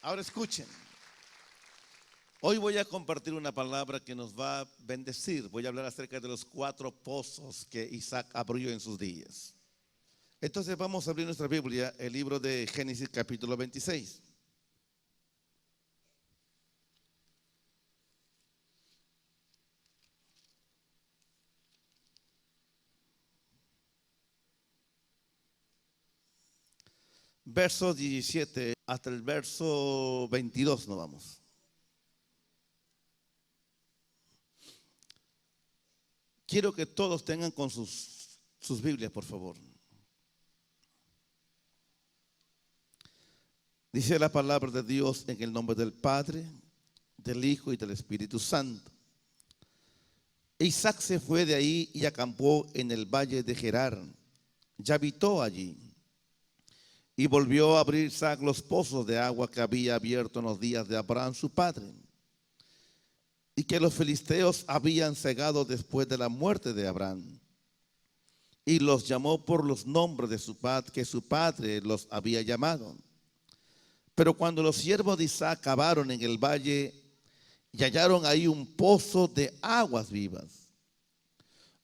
Ahora escuchen. Hoy voy a compartir una palabra que nos va a bendecir. Voy a hablar acerca de los 4 pozos que Isaac abrió en sus días. Entonces vamos a abrir nuestra Biblia, el libro de Génesis capítulo 26. Verso 17 hasta el verso 22 nos vamos. Quiero que todos tengan con sus Biblias, por favor. Dice la palabra de Dios en el nombre del Padre, del Hijo y del Espíritu Santo. Isaac se fue de ahí y acampó en el valle de Gerar. Ya habitó allí. Y volvió a abrir Isaac los pozos de agua que había abierto en los días de Abraham su padre, y que los filisteos habían cegado después de la muerte de Abraham. Y los llamó por los nombres de su padre, que su padre los había llamado. Pero cuando los siervos de Isaac cavaron en el valle y hallaron ahí un pozo de aguas vivas,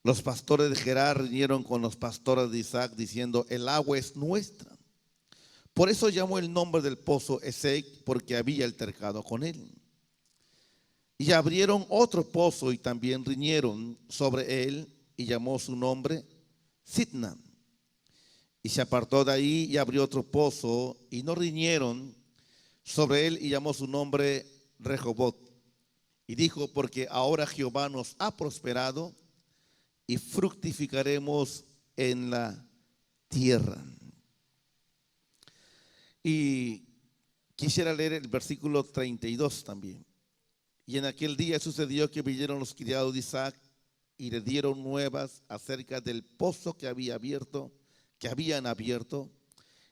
los pastores de Gerar vinieron con los pastores de Isaac diciendo: el agua es nuestra. Por eso llamó el nombre del pozo Esek, porque había altercado con él. Y abrieron otro pozo y también riñeron sobre él, y llamó su nombre Sitna. Y se apartó de ahí y abrió otro pozo y no riñeron sobre él, y llamó su nombre Rehobot. Y dijo: porque ahora Jehová nos ha prosperado y fructificaremos en la tierra. Y quisiera leer el versículo 32 también. Y en aquel día sucedió que vinieron los criados de Isaac y le dieron nuevas acerca del pozo que habían abierto.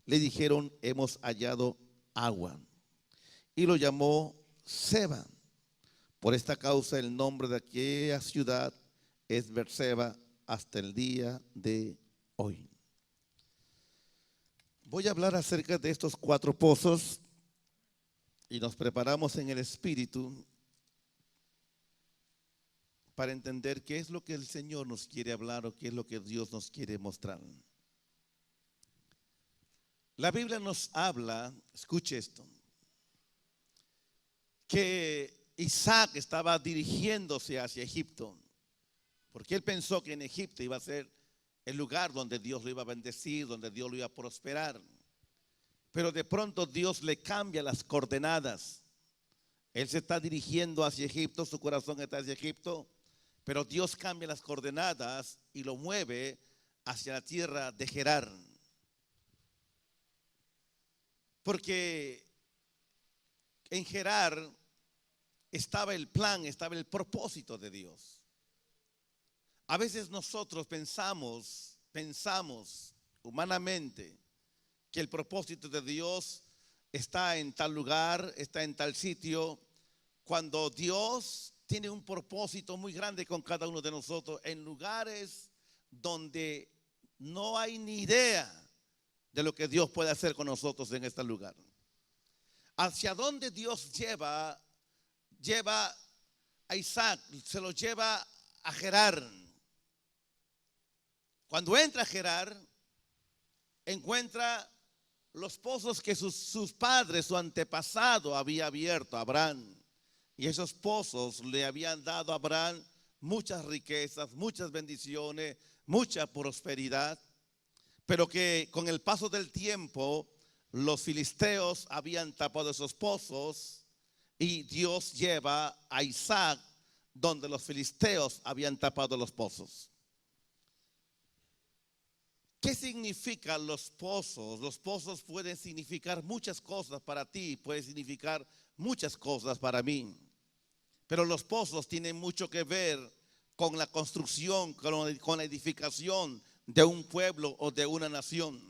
Le dijeron: hemos hallado agua. Y lo llamó Seba. Por esta causa el nombre de aquella ciudad es Berseba hasta el día de hoy. Voy a hablar acerca de estos 4 pozos y nos preparamos en el espíritu para entender qué es lo que el Señor nos quiere hablar o qué es lo que Dios nos quiere mostrar. La Biblia nos habla, escuche esto, que Isaac estaba dirigiéndose hacia Egipto, porque él pensó que en Egipto iba a ser el lugar donde Dios lo iba a bendecir, donde Dios lo iba a prosperar. Pero de pronto Dios le cambia las coordenadas. Él se está dirigiendo hacia Egipto, su corazón está hacia Egipto, pero Dios cambia las coordenadas y lo mueve hacia la tierra de Gerar. Porque en Gerar estaba el plan, estaba el propósito de Dios. A veces nosotros pensamos humanamente que el propósito de Dios está en tal lugar, está en tal sitio, cuando Dios tiene un propósito muy grande con cada uno de nosotros en lugares donde no hay ni idea de lo que Dios puede hacer con nosotros en este lugar. Hacia dónde Dios lleva a Isaac, se lo lleva a Gerar. Cuando entra a Gerar, encuentra los pozos que sus padres, su antepasado había abierto a Abraham. Y esos pozos le habían dado a Abraham muchas riquezas, muchas bendiciones, mucha prosperidad. Pero que con el paso del tiempo, los filisteos habían tapado esos pozos y Dios lleva a Isaac donde los filisteos habían tapado los pozos. ¿Qué significan los pozos? Los pozos pueden significar muchas cosas para ti, pueden significar muchas cosas para mí. Pero los pozos tienen mucho que ver con la construcción, con la edificación de un pueblo o de una nación.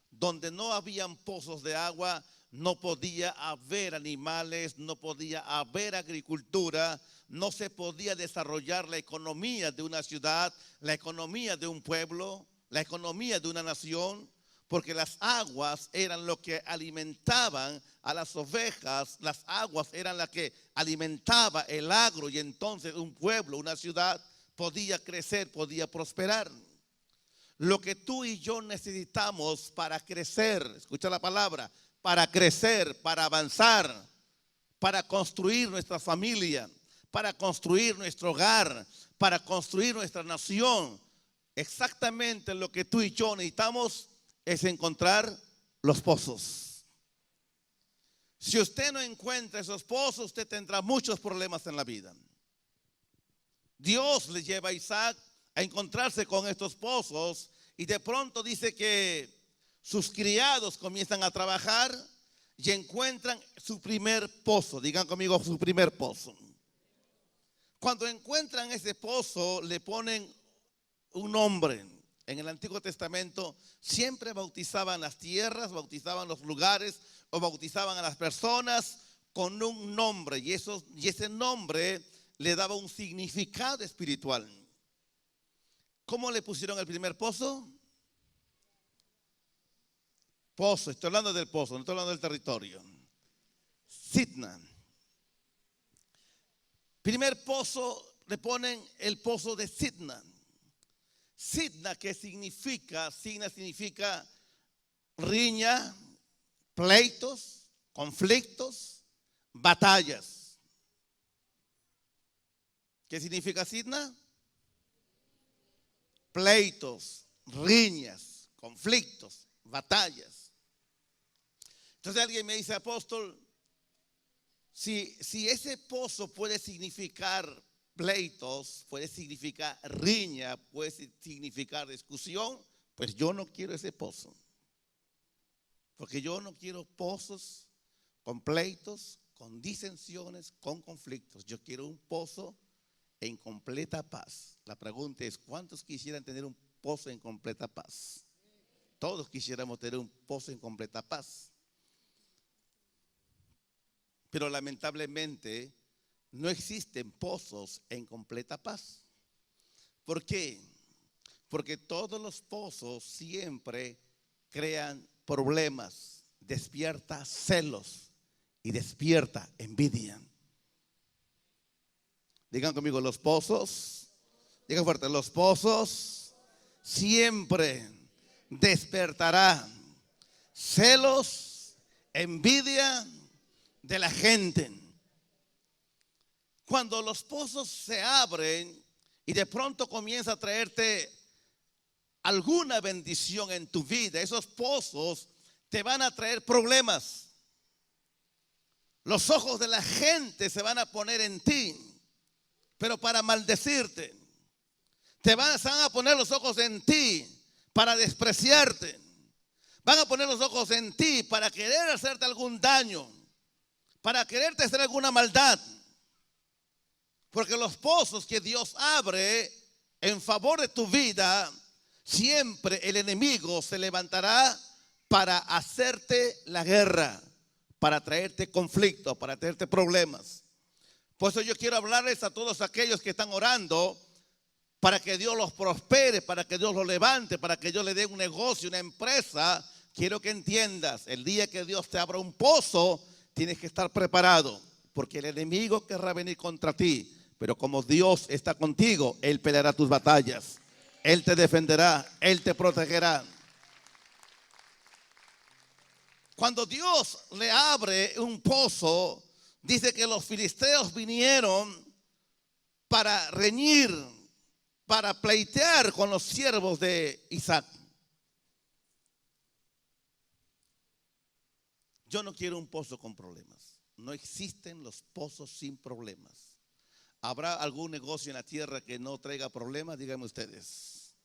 Donde no habían pozos de agua, no podía haber animales, no podía haber agricultura, no se podía desarrollar la economía de una ciudad, la economía de un pueblo, la economía de una nación, porque las aguas eran lo que alimentaban a las ovejas, las aguas eran las que alimentaba el agro, y entonces un pueblo, una ciudad podía crecer, podía prosperar. Lo que tú y yo necesitamos para crecer, escucha la palabra, para crecer, para avanzar, para construir nuestra familia, para construir nuestro hogar, para construir nuestra nación, exactamente lo que tú y yo necesitamos es encontrar los pozos. Si usted no encuentra esos pozos, usted tendrá muchos problemas en la vida. Dios le lleva a Isaac a encontrarse con estos pozos, y de pronto dice que sus criados comienzan a trabajar y encuentran su primer pozo. Digan conmigo, su primer pozo. Cuando encuentran ese pozo, le ponen un nombre. En el Antiguo Testamento siempre bautizaban las tierras, bautizaban los lugares o bautizaban a las personas con un nombre, y ese nombre le daba un significado espiritual. ¿Cómo le pusieron el primer pozo? Pozo, estoy hablando del pozo, no estoy hablando del territorio. Sitna. Primer pozo, le ponen el pozo de Sitna. Sitna, que significa, Sitna significa riña, pleitos, conflictos, batallas. ¿Qué significa Sitna? Pleitos, riñas, conflictos, batallas. Entonces alguien me dice, apóstol, si ese pozo puede significar pleitos, puede significar riña, puede significar discusión, pues yo no quiero ese pozo. Porque yo no quiero pozos con pleitos, con disensiones, con conflictos. Yo quiero un pozo en completa paz. La pregunta es, ¿cuántos quisieran tener un pozo en completa paz? Todos quisiéramos tener un pozo en completa paz. Pero lamentablemente no existen pozos en completa paz. ¿Por qué? Porque todos los pozos siempre crean problemas, despierta celos y despierta envidia. Digan conmigo, los pozos, digan fuerte, los pozos siempre despertará celos, envidia de la gente. Cuando los pozos se abren y de pronto comienza a traerte alguna bendición en tu vida, esos pozos te van a traer problemas. Los ojos de la gente se van a poner en ti, pero para maldecirte. Se van a poner los ojos en ti para despreciarte. Van a poner los ojos en ti para querer hacerte algún daño, para quererte hacer alguna maldad. Porque los pozos que Dios abre en favor de tu vida, siempre el enemigo se levantará para hacerte la guerra, para traerte conflicto, para traerte problemas. Por eso yo quiero hablarles a todos aquellos que están orando para que Dios los prospere, para que Dios los levante, para que Dios le dé un negocio, una empresa. Quiero que entiendas, el día que Dios te abra un pozo, tienes que estar preparado, porque el enemigo querrá venir contra ti, pero como Dios está contigo, Él peleará tus batallas, Él te defenderá, Él te protegerá. Cuando Dios le abre un pozo, dice que los filisteos vinieron para reñir, para pleitear con los siervos de Isaac. Yo no quiero un pozo con problemas. No existen los pozos sin problemas. ¿Habrá algún negocio en la tierra que no traiga problemas? Díganme ustedes.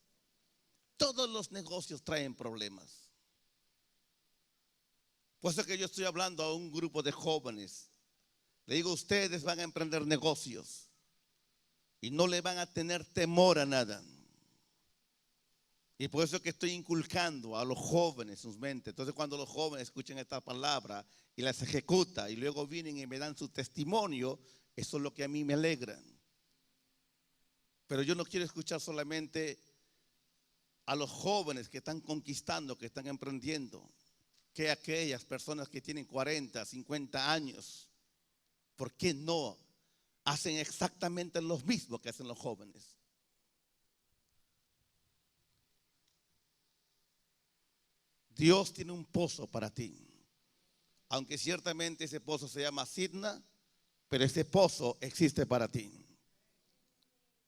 Todos los negocios traen problemas. Por eso que yo estoy hablando a un grupo de jóvenes. Le digo, ustedes van a emprender negocios y no le van a tener temor a nada. Y por eso que estoy inculcando a los jóvenes sus mentes. Entonces cuando los jóvenes escuchan esta palabra y las ejecutan y luego vienen y me dan su testimonio, eso es lo que a mí me alegra. Pero yo no quiero escuchar solamente a los jóvenes que están conquistando, que están emprendiendo, que aquellas personas que tienen 40, 50 años, ¿por qué no hacen exactamente lo mismo que hacen los jóvenes? Dios tiene un pozo para ti. Aunque ciertamente ese pozo se llama Sidna, pero ese pozo existe para ti.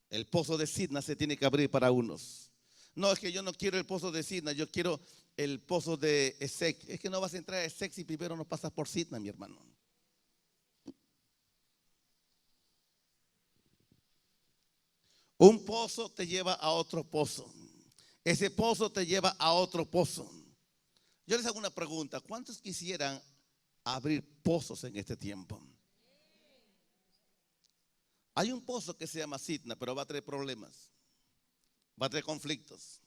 El pozo de Sidna se tiene que abrir para unos. No, es que yo no quiero el pozo de Sidna, yo quiero el pozo de Esek. Es que no vas a entrar a Esek si primero no pasas por Sidna, mi hermano. Un pozo te lleva a otro pozo. Ese pozo te lleva a otro pozo. Yo les hago una pregunta. ¿Cuántos quisieran abrir pozos en este tiempo? Hay un pozo que se llama Sidna, pero va a traer problemas. Va a traer conflictos.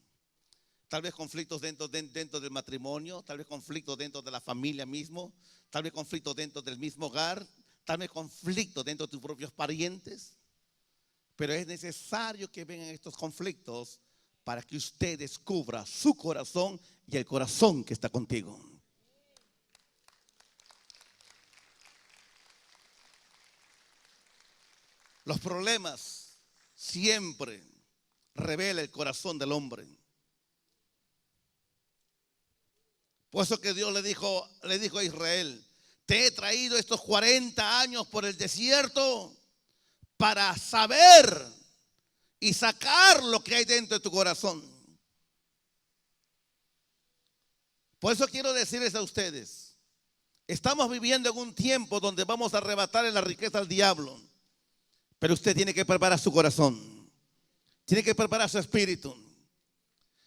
Tal vez conflictos dentro del matrimonio, tal vez conflictos dentro de la familia mismo, tal vez conflictos dentro del mismo hogar, tal vez conflictos dentro de tus propios parientes. Pero es necesario que vengan estos conflictos para que usted descubra su corazón y el corazón que está contigo. Los problemas siempre revelan el corazón del hombre. Por eso que Dios le dijo a Israel: te he traído estos 40 años por el desierto para saber y sacar lo que hay dentro de tu corazón. Por eso quiero decirles a ustedes, estamos viviendo en un tiempo donde vamos a arrebatarle la riqueza al diablo. Pero usted tiene que preparar su corazón. Tiene que preparar su espíritu.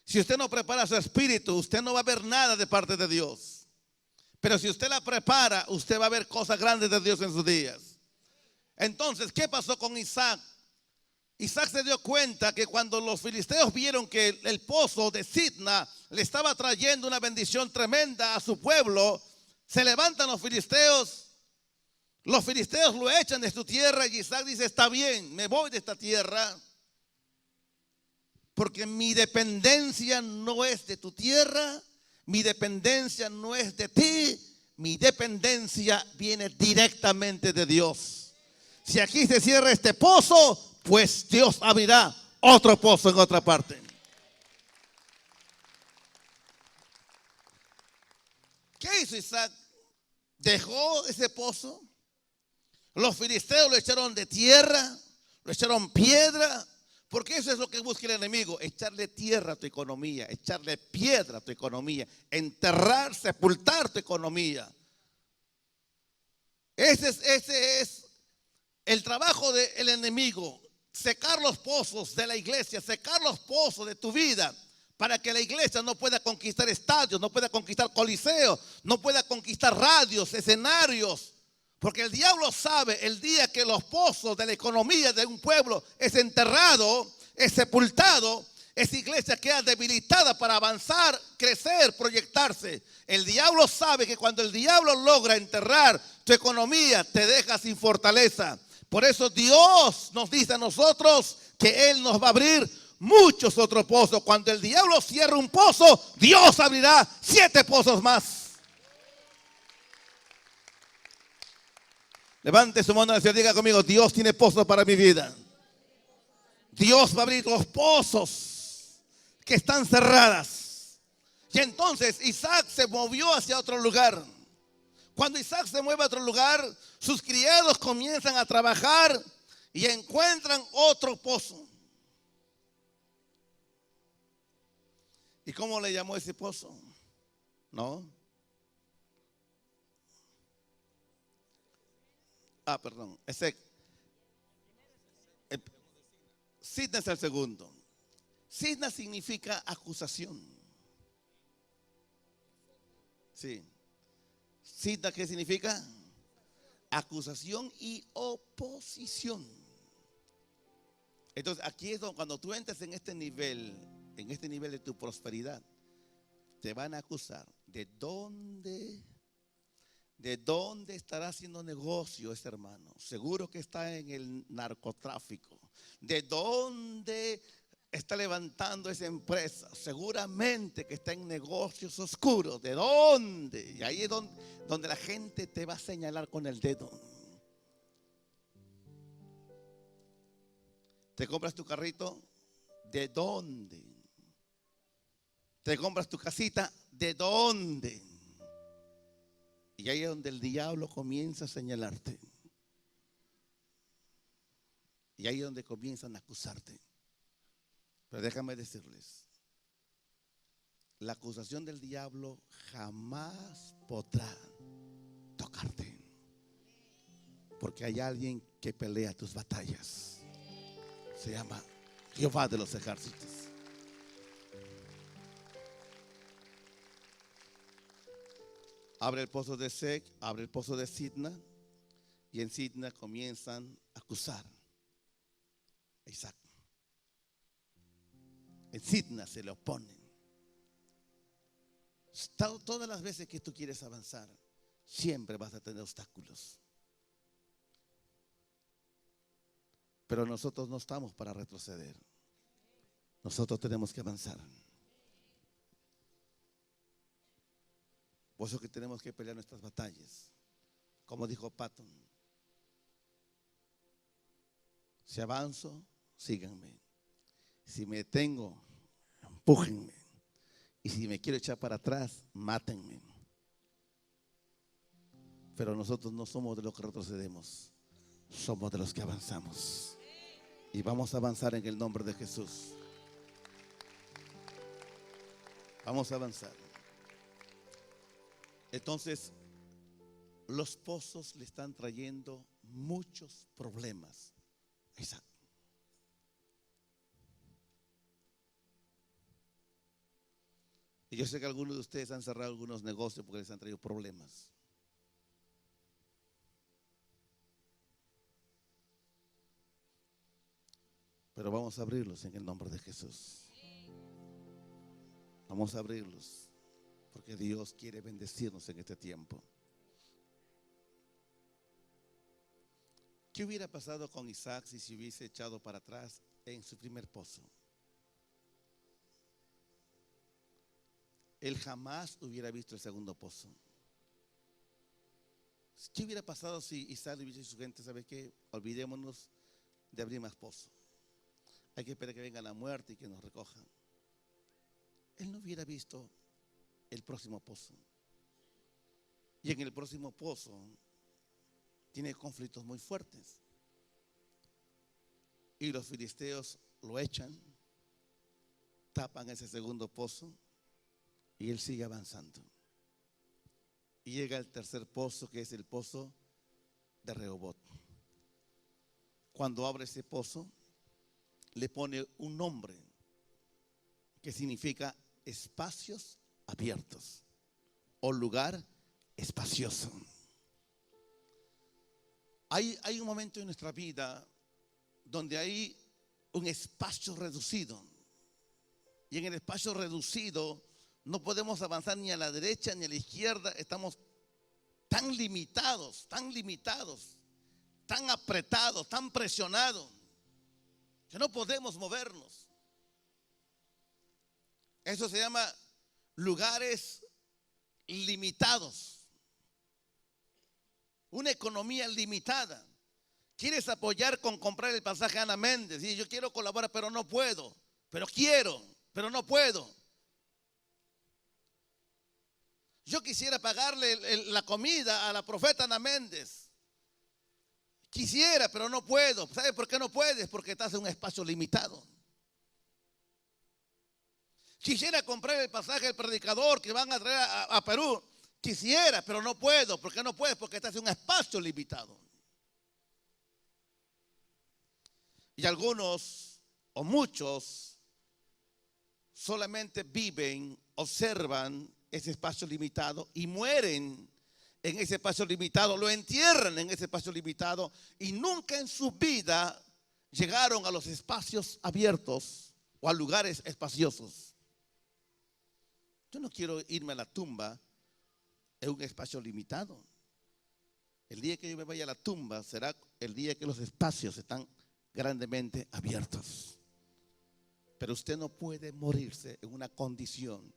Si usted no prepara su espíritu, usted no va a ver nada de parte de Dios. Pero si usted la prepara, usted va a ver cosas grandes de Dios en sus días. Entonces, ¿qué pasó con Isaac? Isaac se dio cuenta que cuando los filisteos vieron que el pozo de Sidna le estaba trayendo una bendición tremenda a su pueblo, se levantan los filisteos lo echan de su tierra y Isaac dice: está bien, me voy de esta tierra, porque mi dependencia no es de tu tierra, mi dependencia no es de ti, mi dependencia viene directamente de Dios. Si aquí se cierra este pozo, pues Dios abrirá otro pozo en otra parte. ¿Qué hizo Isaac? Dejó ese pozo. Los filisteos lo echaron de tierra, lo echaron piedra, porque eso es lo que busca el enemigo: echarle tierra a tu economía, echarle piedra a tu economía, enterrar, sepultar tu economía. Ese es el trabajo del enemigo: secar los pozos de la iglesia, secar los pozos de tu vida, para que la iglesia no pueda conquistar estadios, no pueda conquistar coliseos, no pueda conquistar radios, escenarios. Porque el diablo sabe el día que los pozos de la economía de un pueblo es enterrado, es sepultado, esa iglesia queda debilitada para avanzar, crecer, proyectarse. El diablo sabe que cuando el diablo logra enterrar tu economía, te deja sin fortaleza. Por eso Dios nos dice a nosotros que Él nos va a abrir muchos otros pozos. Cuando el diablo cierra un pozo, Dios abrirá 7 pozos más. Levante su mano y diga conmigo: Dios tiene pozos para mi vida. Dios va a abrir los pozos que están cerradas. Y entonces Isaac se movió hacia otro lugar. Cuando Isaac se mueve a otro lugar, sus criados comienzan a trabajar y encuentran otro pozo. ¿Y cómo le llamó ese pozo? No. Perdón. Sidna es el segundo. Sidna significa acusación. Sí. Sidna, ¿qué significa? Acusación y oposición. Entonces, aquí es donde, cuando tú entres en este nivel de tu prosperidad, te van a acusar. ¿De dónde estará haciendo negocio ese hermano? Seguro que está en el narcotráfico. ¿De dónde está levantando esa empresa, seguramente que está en negocios oscuros. ¿De dónde? Y ahí es donde la gente te va a señalar con el dedo. ¿Te compras tu carrito? ¿De dónde? ¿Te compras tu casita? ¿De dónde? Y ahí es donde el diablo comienza a señalarte. Y ahí es donde comienzan a acusarte. Pero déjame decirles, la acusación del diablo jamás podrá tocarte. Porque hay alguien que pelea tus batallas. Se llama Jehová de los ejércitos. Abre el pozo de Sec, abre el pozo de Sidna, y en Sidna comienzan a acusar a Isaac. En Sidna se le oponen. Todas las veces que tú quieres avanzar, siempre vas a tener obstáculos. Pero nosotros no estamos para retroceder. Nosotros tenemos que avanzar. Por eso que tenemos que pelear nuestras batallas. Como dijo Patton, si avanzo, síganme. Si me detengo, empújenme. Y si me quiero echar para atrás, mátenme. Pero nosotros no somos de los que retrocedemos, somos de los que avanzamos. Y vamos a avanzar en el nombre de Jesús. Vamos a avanzar. Entonces, los pozos le están trayendo muchos problemas a Isaac. Y yo sé que algunos de ustedes han cerrado algunos negocios porque les han traído problemas. Pero vamos a abrirlos en el nombre de Jesús. Vamos a abrirlos porque Dios quiere bendecirnos en este tiempo. ¿Qué hubiera pasado con Isaac si se hubiese echado para atrás en su primer pozo? Él jamás hubiera visto el segundo pozo. ¿Qué hubiera pasado si Isaac le hubiese dicho a su gente: ¿sabe qué? Olvidémonos de abrir más pozos. Hay que esperar que venga la muerte y que nos recojan. Él no hubiera visto el próximo pozo. Y en el próximo pozo tiene conflictos muy fuertes. Y los filisteos lo echan, tapan ese segundo pozo y él sigue avanzando. Y llega al tercer pozo, que es el pozo de Rehobot. Cuando abre ese pozo, le pone un nombre que significa espacios abiertos o lugar espacioso. Hay un momento en nuestra vida donde hay un espacio reducido. Y en el espacio reducido no podemos avanzar ni a la derecha ni a la izquierda. Estamos tan limitados, tan apretados, tan presionados, que no podemos movernos. Eso se llama lugares limitados. Una economía limitada. Quieres apoyar con comprar el pasaje a Ana Méndez. Y yo quiero colaborar, pero no puedo. Pero quiero, pero no puedo. Yo quisiera pagarle la comida a la profeta Ana Méndez. Quisiera, pero no puedo. ¿Sabes por qué no puedes? Porque estás en un espacio limitado. Quisiera comprar el pasaje del predicador que van a traer a Perú. Quisiera, pero no puedo. ¿Por qué no puedes? Porque estás en un espacio limitado. Y algunos o muchos solamente viven, observan ese espacio limitado y mueren en ese espacio limitado, lo entierran en ese espacio limitado y nunca en su vida llegaron a los espacios abiertos o a lugares espaciosos. Yo no quiero irme a la tumba en un espacio limitado. El día que yo me vaya a la tumba será el día que los espacios están grandemente abiertos. Pero usted no puede morirse en una condición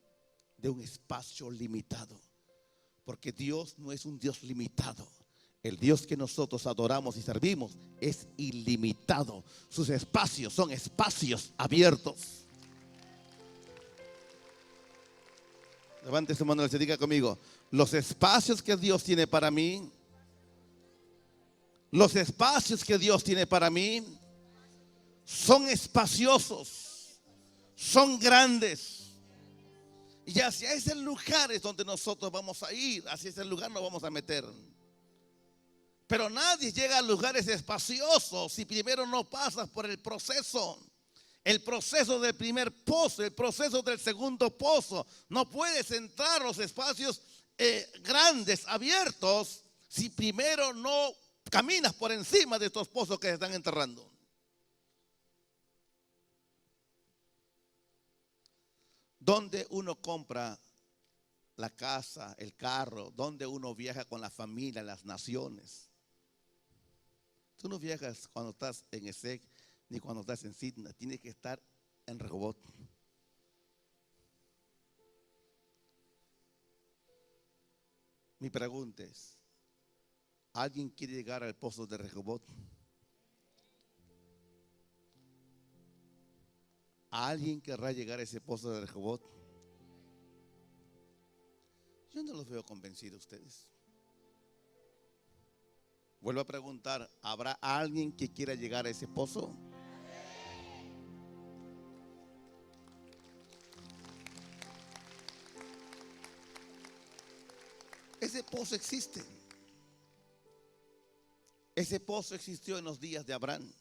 de un espacio limitado, porque Dios no es un Dios limitado. El Dios que nosotros adoramos y servimos es ilimitado. Sus espacios son espacios abiertos. Levante su mano y se diga conmigo: los espacios que Dios tiene para mí, los espacios que Dios tiene para mí son espaciosos, son grandes. Y hacia ese lugar es donde nosotros vamos a ir, hacia ese lugar nos vamos a meter. Pero nadie llega a lugares espaciosos si primero no pasas por el proceso. El proceso del primer pozo, el proceso del segundo pozo. No puedes entrar a los espacios grandes, abiertos, si primero no caminas por encima de estos pozos que se están enterrando. ¿Dónde uno compra la casa, el carro? ¿Dónde uno viaja con la familia, las naciones? Tú no viajas cuando estás en ESEC ni cuando estás en Sidna. Tienes que estar en Rehoboth. Mi pregunta es: ¿alguien quiere llegar al pozo de Rehoboth? ¿Alguien querrá llegar a ese pozo de Rehoboth? Yo no los veo convencidos ustedes. Vuelvo a preguntar: ¿habrá alguien que quiera llegar a ese pozo? Ese pozo existe. Ese pozo existió en los días de Abraham.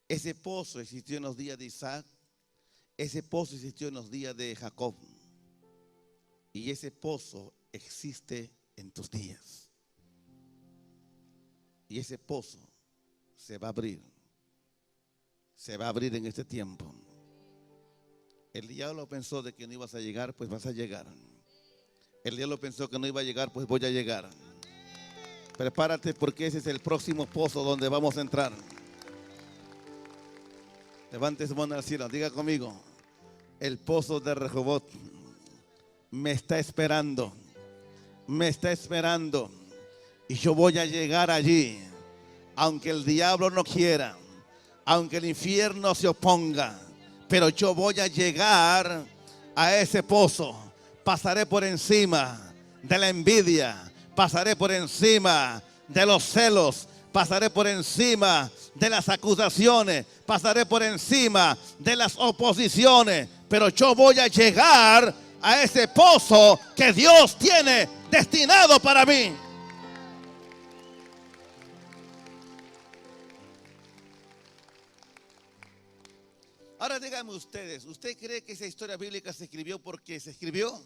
Ese pozo existió en los días de Isaac. Ese pozo existió en los días de Jacob. Y ese pozo existe en tus días. Y ese pozo se va a abrir. Se va a abrir en este tiempo. El diablo pensó de que no ibas a llegar, pues vas a llegar. El diablo pensó que no iba a llegar, pues voy a llegar. Prepárate, porque ese es el próximo pozo donde vamos a entrar. Levante su mano al cielo, diga conmigo: el pozo de Rehoboth me está esperando. Me está esperando. Y yo voy a llegar allí, aunque el diablo no quiera, aunque el infierno se oponga, pero yo voy a llegar a ese pozo. Pasaré por encima de la envidia, pasaré por encima de los celos, pasaré por encima de las acusaciones, pasaré por encima de las oposiciones, pero yo voy a llegar a ese pozo que Dios tiene destinado para mí. Ahora díganme ustedes, ¿usted cree que esa historia bíblica se escribió porque se escribió?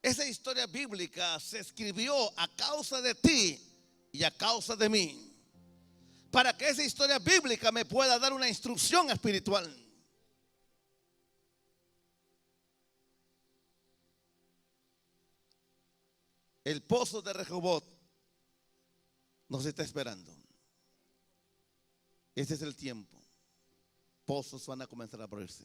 Esa historia bíblica se escribió a causa de ti y a causa de mí, para que esa historia bíblica me pueda dar una instrucción espiritual. El pozo de Rehoboth nos está esperando. Este es el tiempo. Pozos van a comenzar a abrirse.